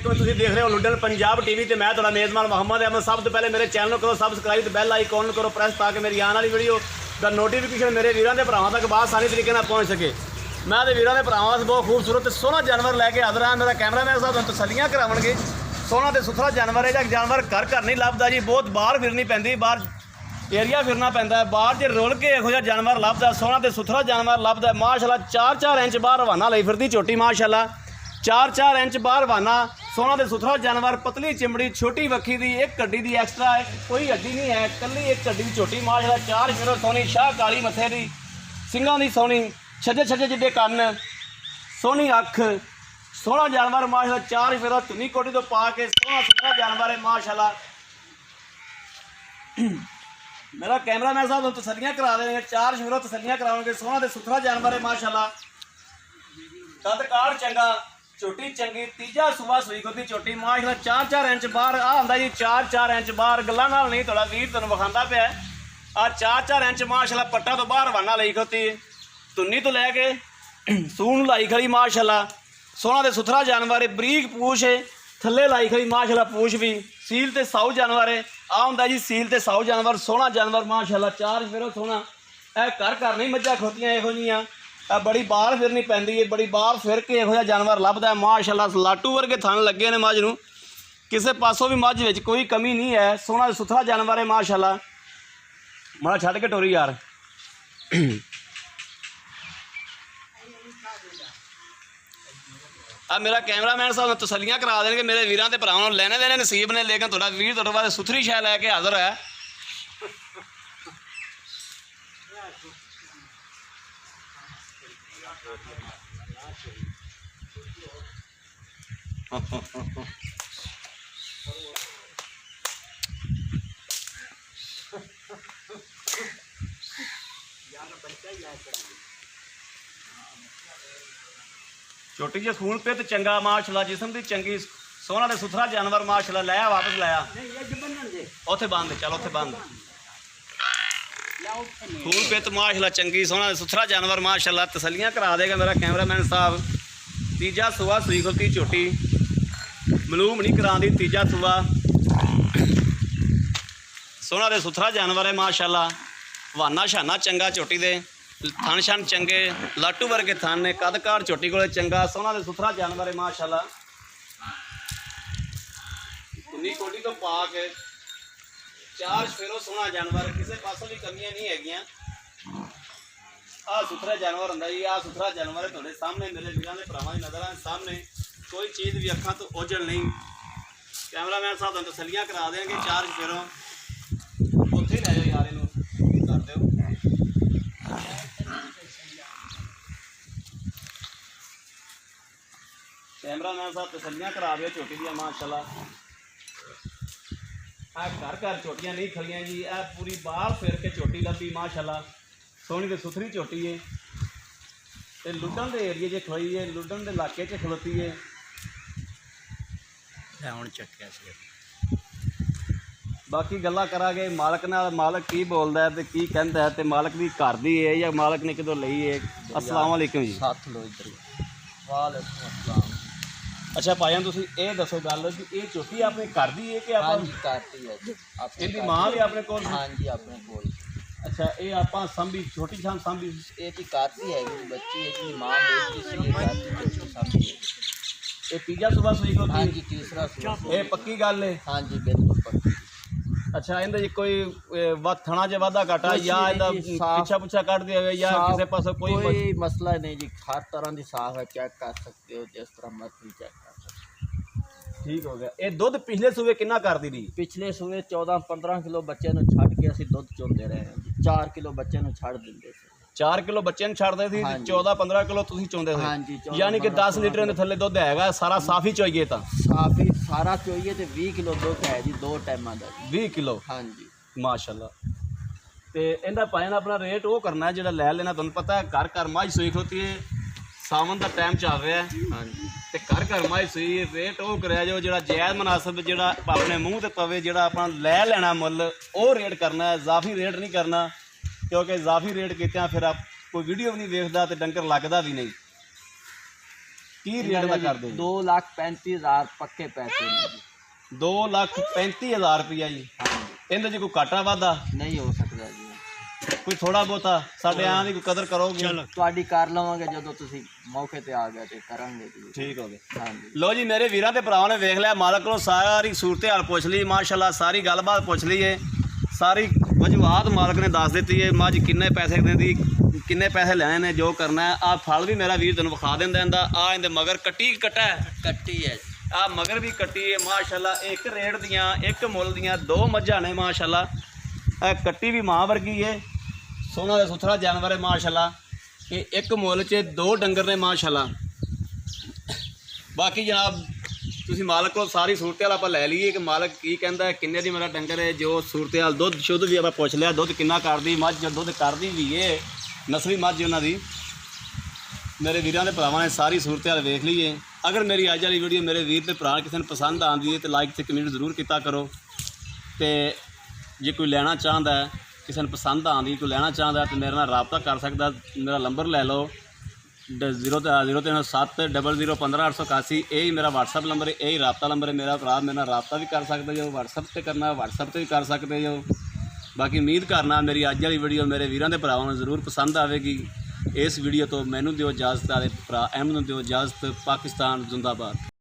वालेकुम। तुसीं देख रहे हो लुडन पंजाब टीवी ते मैं तुहाडा मेज़बान मोहम्मद अहमद। सब तो पहले मेरे चैनल करो सबसक्राइब ते बैल आइकॉन करो प्रेस ताकि मेरी आने वाली वीडियो दा नोटिफिकेशन मेरे वीरां दे भरावां तक आसानी तरीके नाल पहुँच सके। मैं तो वीरां दे भरावां वास्ते बहुत खूबसूरत ते सोहना जानवर लैके हाज़र हाँ। मेरा कैमरामैन साहब तुहानूं तसल्लियां करावणगे। सोहना ते सुथरा जानवर है। जानवर घर घर नहीं लभदा जी, बहुत बाहर फिरनी पैंदी, बाहर एरिया फिरना पैंदा है। बाहर जे रुल के इहो जिहा जानवर लभदा, सोहना ते सुथरा जानवर लभदा। माशाअल्लाह 4-4 इंच बाहर रवाना लई फिरदी झोटी, माशाअल्लाह 4-4 इंच बाहर रवाना। सोहना ते सुथरा जानवर, पतली चिमड़ी, छोटी वक्खी दी, एक हड्डी दी एक्स्ट्रा है, कोई हड्डी नहीं है, कल्ली एक हड्डी दी झोटी। माशाअल्लाह 4 फिरो सोहनी, शाह काली मत्थे दी, सिंगां दी सोहनी, छज्जे छज्जे जिड्डे कन्न, सोहनी अख, सोहना जानवर माशाअल्लाह 4 फिरो धुनी कोटी तो पा के सोहना सुथरा जानवर है माशाअल्लाह। मेरा कैमरामैन साहब तुम तसल्लियां करा देंगे, 4 फिरो तसल्लियां कराओगे। सोहना ते सुथरा जानवर है माशाअल्लाह। कद काठ चंगा, झोटी चंगी, तीजा सूबा सूई खुदी झोटी माशाअल्लाह 4-4 इंच बाहर आ आंदा जी, 4-4 इंच बाहर। गल्लां नाल नहीं थोड़ा वीर तुहानूं विखांदा पिया आ 4-4 इंच माशाअल्लाह पट्टा तो बाहर रवाना लई खती, धुन्नी तो लैके सून लाई खड़ी माशाअल्लाह। सोहना ते सुथरा जानवर है, बरीक पूछ है, थल्ले लाई खड़ी माशाअल्लाह पूछ भी। सील ते साऊ जानवर है, आ हुंदा जी सील ते साऊ जानवर, सोहना जानवर माशाअल्लाह 4 फिरो सोहना। घर घर नहीं मज्झां खोतियां इहो जिहियां, बड़ी बाहर फिरनी पैंदी है, बड़ी बाहर फिर के इहो जिहा जानवर लभदा है माशाअल्लाह। लाटू वर्गे थन लगे ने मझ नूं, किसी पासों भी मझ विच कोई कमी नहीं है। सोहना ते सुथरा जानवर है माशाअल्लाह। माड़ा छड्ड के टोरी यार। अब मेरा कैमरामैन साहब तसल्लियां करा देंगे। मेरे वीरां ते भरावां नूं लैने देने नसीब ने, लेकिन थोड़ा वीर तुहाडे वास्ते सुथरी शै लैके हाज़र है। छोटी जी खून पित चंगा माशाअल्लाह, जिसम की चंगी, सोहना ते सुथरा जानवर माशाअल्लाह। लाया वापस लाया उत्थे बंद, चल उत्थे बंद। खून पित माशाअल्लाह चंगी, सोहना ते सुथरा जानवर माशाअल्लाह। तसल्लियां करा देगा मेरा कैमरामैन साहब। तीजा सूआ सूई खुलती झोटी, मलूम नहीं करांदी, तीजा सूआ। सोहना ते सुथरा जानवर है माशाअल्लाह। वाना शाना चंगा झोटी दे, थन शन चंगे, लाटू वर्गे थन ने, कद काठ झोटी को चंगा। सोहना ते सुथरा जानवर है माशाअल्लाह। धुनी कोटी तो पा के 4 फिरो सोहना जानवर, किसी पासों भी कमियां नहीं हैगियां। आ सुथरा जानवर हुंदा जी, आ सुथरा जानवर है तुहाडे सामने, मेरे वीरां दे भरावां दी नज़रां सामने। कोई चीज़ भी अखां तो ओझल नहीं। कैमरामैन साहब तुहानूं तसल्लियां करा देंगे। 4 फिरो उत्थे लै जाओ यार, इनूं कर दिओ। कैमरामैन साहब तसल्लियां करा दिओ झोटी दियां माशाअल्लाह। घर घर झोटियां नहीं खड़ियां जी, पूरी बाहर फिर के झोटी लभी माशाअल्लाह। सोहनी ते सुथरी झोटी है, ते लुडन के एरिए च खलोई है, लुडन के इलाके च खलोती है। हुण चक्किया बाकी गल्लां करांगे मालक नाल, मालक की बोलदा है ते की कहंदा है, ते मालक भी घर दी है या मालक ने कितों लई है। अस्सलाम वालेकुम जी। साथ लो इधर। वालेकुम अस्सलाम। अच्छा भाईजान तुसीं ये दसो गल कि ये झोटी अपने घर दी है कि हाँ जी करती है जी। इहदी मां भी अपने कोल? हाँ जी अपने कोल। अच्छा ये आपां संभी छोटी शाम संभी ये जी करती है जी, बच्ची है जी, मां बेचती सी, ये करती है सामने। ये तीजा सुबह सुई को? हाँ जी तीसरा सुबह। ये पक्की गल है? हाँ जी बिल्कुल पक्की। अच्छा इहदे कोई थणा च वाधा घाटा या इहदा पिछा पुछा कट दिया या किसी पास कोई मसला नहीं जी, हर तरह की साफ है, चेक कर सकते हो जिस तरह मर्जी चेक कर सकते हो। ठीक हो गया। ये दुध पिछले सूबे कितना करती रही? पिछले सूबे 14-15 किलो बच्चे छड़ के असीं दुध चोंदे रहे हैं। 4 किलो बच्चे छड़ दिंदे सी। 4 किलो बच्चे छड़ते थे, 14-15 किलो तुसीं चोंदे थे। हाँ जी, यानी कि 10 लीटर के थल्ले दुध हैगा, सारा साफ ही चोईए तो? साफ ही सारा चोईए तो 20 किलो दुध है जी, 2 टाइमां दा। 20 किलो? हाँ जी माशाअल्लाह। तो इहदा भाईजान अपना रेट वो करना है जो लै लेना। तुहानूं पता है घर घर मझ सूई खोती है, सावन का टाइम चल रहा है। हाँ जी तो घर घर मझ सूई रेट वो कराया जो जायज़ मुनासिब, जो अपने मूँह ते पवे, जो अपना लै लेना मुल वो रेट करना है, इजाफी रेट नहीं करना। क्योंकि इजाफी रेट कित्या फिर आप कोई वीडियो भी नहीं देखता तो डंगर लगता भी नहीं। ਕੀ ਰੇਟ ਦਾ ਕਰਦੇ ਜੀ? 2,35,000 ਪੱਕੇ ਪੈਸੇ ਨੇ ਜੀ। 2,35,000 ਰੁਪਇਆ ਜੀ। ਹਾਂਜੀ, ਇਹਦੇ 'ਚ ਕੋਈ ਘਾਟਾ ਵਾਧਾ ਨਹੀਂ ਹੋ ਸਕਦਾ ਜੀ। ਕੋਈ ਥੋੜਾ ਬਹੁਤਾ ਸਾਡੇ ਆਂ ਦੀ ਕੋਈ ਕਦਰ ਕਰੋਗੇ? ਤੁਹਾਡੀ ਕਰ ਲਵਾਂਗੇ ਜਦੋਂ ਤੁਸੀਂ ਮੌਕੇ ਤੇ ਆ ਗਏ ਤੇ ਕਰਾਂਗੇ ਜੀ। ਠੀਕ ਹੋ ਗਿਆ। ਹਾਂਜੀ, ਲੋ ਜੀ, ਮੇਰੇ ਵੀਰਾਂ ਤੇ ਭਰਾਵਾਂ ਨੇ ਵੇਖ ਲਿਆ, ਮਾਲਕ ਕੋਲੋਂ ਸਾਰੀ ਸੂਰਤ ਹਾਲ ਪੁੱਛ ਲਈ, ਮਾਸ਼ਾਅੱਲਾ ਸਾਰੀ ਗੱਲਬਾਤ ਪੁੱਛ ਲਈ ਏ, ਸਾਰੀ ਵਜੂਹਾਤ ਮਾਲਕ ਨੇ ਦੱਸ ਦਿੱਤੀ ਏ। ਮੱਝ ਕਿੰਨੇ ਪੈਸੇ ਦਿੰਦੀ, ਕਿੰਨੇ ਪੈਸੇ ਲੈਣੇ ਨੇ, ਜੋ ਕਰਨਾ ਹੈ। ਆਹ ਫਲ ਵੀ ਮੇਰਾ ਵੀਰ ਤੈਨੂੰ ਵਿਖਾ ਦਿੰਦਾ ਇਹਦਾ। ਆ ਇਹਦੇ ਮਗਰ ਕੱਟੀ ਕੱਟਾ ਹੈ, ਕੱਟੀ ਹੈ। ਆ ਮਗਰ ਵੀ ਕੱਟੀ ਹੈ ਮਾਸ਼ਾਅੱਲਾ। ਇੱਕ ਰੇਟ ਦੀਆਂ, ਇੱਕ ਮੁੱਲ ਦੀਆਂ 2 ਮੱਝਾਂ ਨੇ ਮਾਸ਼ਾਅੱਲਾ। ਇਹ ਕੱਟੀ ਵੀ ਮਾਂ ਵਰਗੀ ਏ, ਸੋਹਣਾ ਤੇ ਸੁਥਰਾ ਜਾਨਵਰ ਹੈ ਮਾਸ਼ਾਅੱਲਾ। ਇਹ ਇੱਕ ਮੁੱਲ 'ਚ 2 ਡੰਗਰ ਨੇ ਮਾਸ਼ਾਅੱਲਾ। ਬਾਕੀ ਜਨਾਬ ਤੁਸੀਂ ਮਾਲਕ ਕੋਲ ਸਾਰੀ ਸੂਰਤ ਹਾਲ ਆਪਾਂ ਲੈ ਲਈਏ ਕਿ ਮਾਲਕ ਕੀ ਕਹਿੰਦਾ ਹੈ, ਕਿੰਨੇ ਦੀ ਮੇਰਾ ਡੰਗਰ ਹੈ, ਜੋ ਸੂਰਤ ਹਾਲ। ਦੁੱਧ ਸ਼ੁੱਧ ਵੀ ਆਪਾਂ ਪੁੱਛ ਲਿਆ, ਦੁੱਧ ਕਿੰਨਾ ਕਰਦੀ ਮੱਝ, ਦੁੱਧ ਕਰਦੀ ਵੀ ਏ, ਨਸਲੀ ਮੱਝ ਉਹਨਾਂ ਦੀ। ਮੇਰੇ ਵੀਰਾਂ ਦੇ ਭਰਾਵਾਂ ਨੇ ਸਾਰੀ ਸੂਰਤ ਹਾਲ ਵੇਖ ਲਈਏ। ਅਗਰ ਮੇਰੀ ਅੱਜ ਵਾਲੀ ਵੀਡੀਓ ਮੇਰੇ ਵੀਰ ਤੇ ਭਰਾ ਕਿਸੇ ਨੂੰ ਪਸੰਦ ਆਉਂਦੀ ਹੈ ਤਾਂ ਲਾਈਕ ਤੇ ਕਮੈਂਟ ਜ਼ਰੂਰ ਕੀਤਾ ਕਰੋ। ਤੇ ਜੇ ਕੋਈ ਲੈਣਾ ਚਾਹੁੰਦਾ ਹੈ, ਕਿਸੇ ਨੂੰ ਪਸੰਦ ਆਉਂਦੀ, ਕੋਈ ਲੈਣਾ ਚਾਹੁੰਦਾ ਤਾਂ ਮੇਰੇ ਨਾਲ ਰਾਬਤਾ ਕਰ ਸਕਦਾ। ਮੇਰਾ ਨੰਬਰ ਲੈ ਲਓ 03700158881। ਇਹ ਹੀ ਮੇਰਾ WhatsApp ਨੰਬਰ ਹੈ, ਇਹ ਹੀ ਰਾਬਤਾ ਨੰਬਰ ਹੈ ਮੇਰਾ। ਭਰਾ ਮੇਰੇ ਨਾਲ ਰਾਬਤਾ ਵੀ ਕਰ ਸਕਦੇ ਜੋ, WhatsApp 'ਤੇ ਕਰਨਾ WhatsApp 'ਤੇ ਵੀ ਕਰ ਸਕਦੇ ਜੋ। ਬਾਕੀ ਉਮੀਦ ਕਰਨਾ ਮੇਰੀ ਅੱਜ ਵਾਲੀ ਵੀਡੀਓ ਮੇਰੇ ਵੀਰਾਂ ਦੇ ਭਰਾਵਾਂ ਨੂੰ ਜ਼ਰੂਰ ਪਸੰਦ ਆਵੇਗੀ। ਇਸ ਵੀਡੀਓ ਤੋਂ ਮੈਨੂੰ ਦਿਓ ਇਜਾਜ਼ਤ, ਵਾਲੇ ਭਰਾ ਅਹਿਮਦ ਨੂੰ ਦਿਓ ਇਜਾਜ਼ਤ। ਪਾਕਿਸਤਾਨ ਜ਼ਿੰਦਾਬਾਦ।